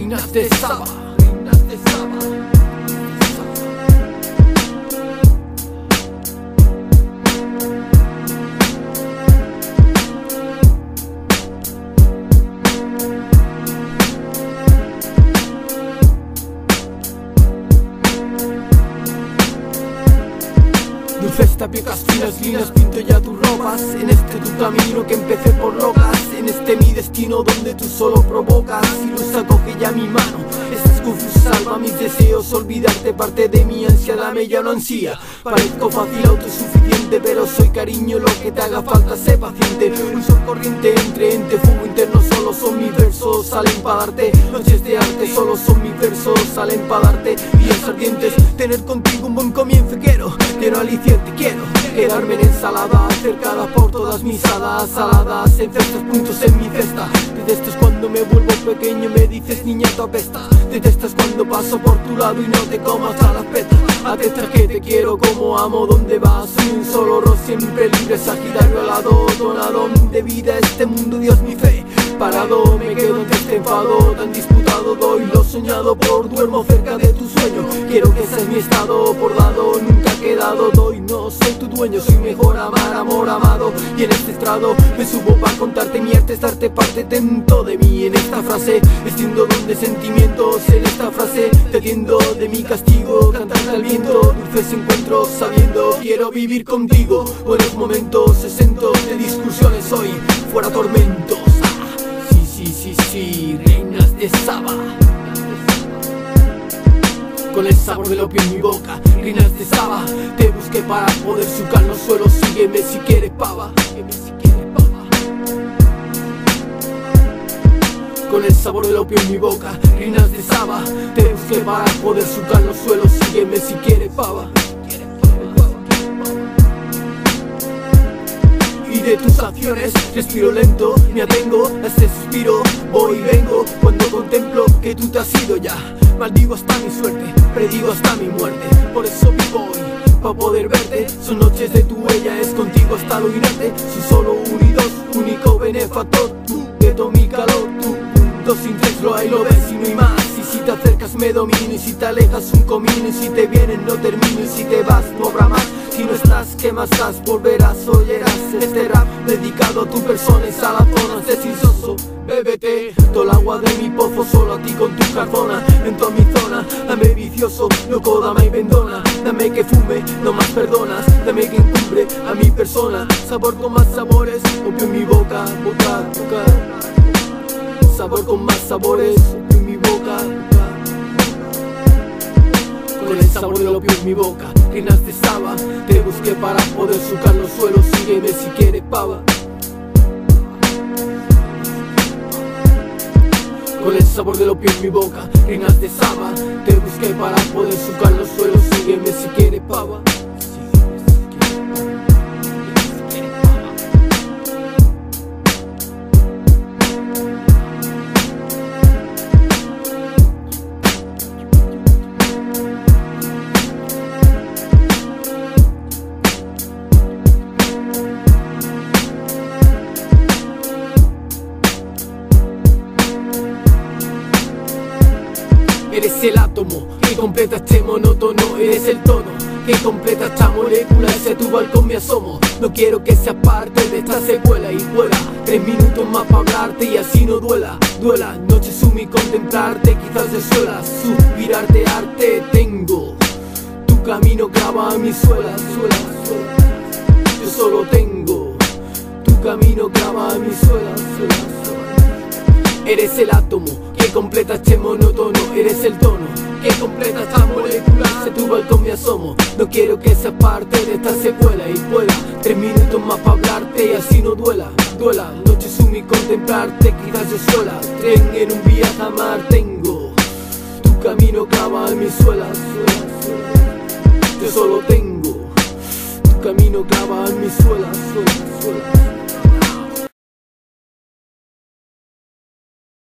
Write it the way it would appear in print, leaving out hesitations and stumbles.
reinas de Saba, reinas de Saba. Dulces tapicas, finas líneas, pinto ya tus ropas. En este tu camino que empecé por locas. En este mi destino donde tú solo provocas. Y luz acoge ya mi mano. Estás confusa, salva mis deseos. Olvidarte parte de mi ansia, dame ya no ansía. Parezco fácil, autosuficiente, pero soy cariño, lo que te haga falta, sé paciente. Un sol corriente entre ente, fuego interno, solo son mis versos, salen para darte. Noches de arte, solo son mis versos, salen para darte. Días ardientes, tener contigo un buen comienzo quiero. Quiero aliciente, quiero quedarme en ensalada, cercada por todas mis hadas, saladas en cestas, puntos en mi cesta. Detestas cuando me vuelvo pequeño, me dices niña tu apesta. Detestas cuando paso por tu lado y no te comas a las petas. Atestas que te quiero como amo, ¿dónde vas? Soy un solo oro, siempre libre, sagitario alado, donador de vida a este mundo, Dios mi fe. Parado, me quedo en este enfado, tan disputado, doy lo soñado por, duermo cerca de tu sueño. Quiero que seas mi estado, por dado, nunca he quedado, doy, no soy tu dueño, soy mejor amar, amor amado. Y en este estrado me subo para contarte mi arte, darte parte dentro de mí. En esta frase extiendo donde sentimientos, en esta frase te atiendo de mi castigo, cantar al viento, dulces encuentros sabiendo, quiero vivir contigo. Buenos momentos, exentos de discusiones hoy, fuera tormentos. Sí, reinas de Saba. Con el sabor del opio en mi boca, reinas de Saba. Te busqué para poder sucar los suelos, sígueme si quieres pava. Con el sabor del opio en mi boca, reinas de Saba. Te busqué para poder sucar los suelos, sígueme si quieres pava. De tus acciones respiro lento, me atengo a este suspiro, voy y vengo cuando contemplo que tú te has ido ya. Maldigo hasta mi suerte, predigo hasta mi muerte, por eso vivo hoy, para poder verte. Son noches de tu huella, es contigo hasta lo inerte. Soy solo unidos, único benefactor, tú de todo mi calor, tú. Dos sin tres lo hay, lo ves y no hay más. Y si te acercas me domino, y si te alejas un comino, y si te vienes no termino, y si te vas no habrá más. Si no estás, ¿qué más das? Volverás, oyeras este rap dedicado a tu persona y a la zona. Sé sincioso, bébete todo el agua de mi pozo, solo a ti con tu carbona. En toda mi zona, dame vicioso, loco, dame y vendona. Dame que fume, no más perdonas. Dame que encumbre a mi persona. Sabor con más sabores, opio en mi boca, boca, boca. Sabor con más sabores, opio en mi boca, boca. Con el sabor del opio en mi boca, reinas de Saba. Te busqué para poder sucar los suelos, sígueme si quieres pava. Con el sabor del opio en mi boca, reinas de Saba. Te busqué para poder sucar los suelos, sígueme si quieres pava. Eres el átomo que completa este monótono, eres el tono que completa esta molécula. Hacia tu balcón me asomo, no quiero que seas parte de esta secuela. Y vuela 3 minutos más para hablarte y así no duela. Duela, noche sumi contemplarte, quizás de suelas, suspirarte arte. Tengo tu camino clava a mis suelas, suelas, suelas. Yo solo tengo tu camino clava a mis suelas, suelas, suelas. Eres el átomo que completa este monótono, eres el tono que completa esta molécula. Hacia tu balcón me asomo, no quiero que seas parte de esta secuela. Y vuela 3 minutos más para hablarte y así no duela. Duela, noche sumi contemplarte, quizás yo sola. Tren en un viaje a mar, tengo tu camino clava en mis suelas, suelas, suelas. Yo solo tengo tu camino clava en mis suelas, suelas, suelas.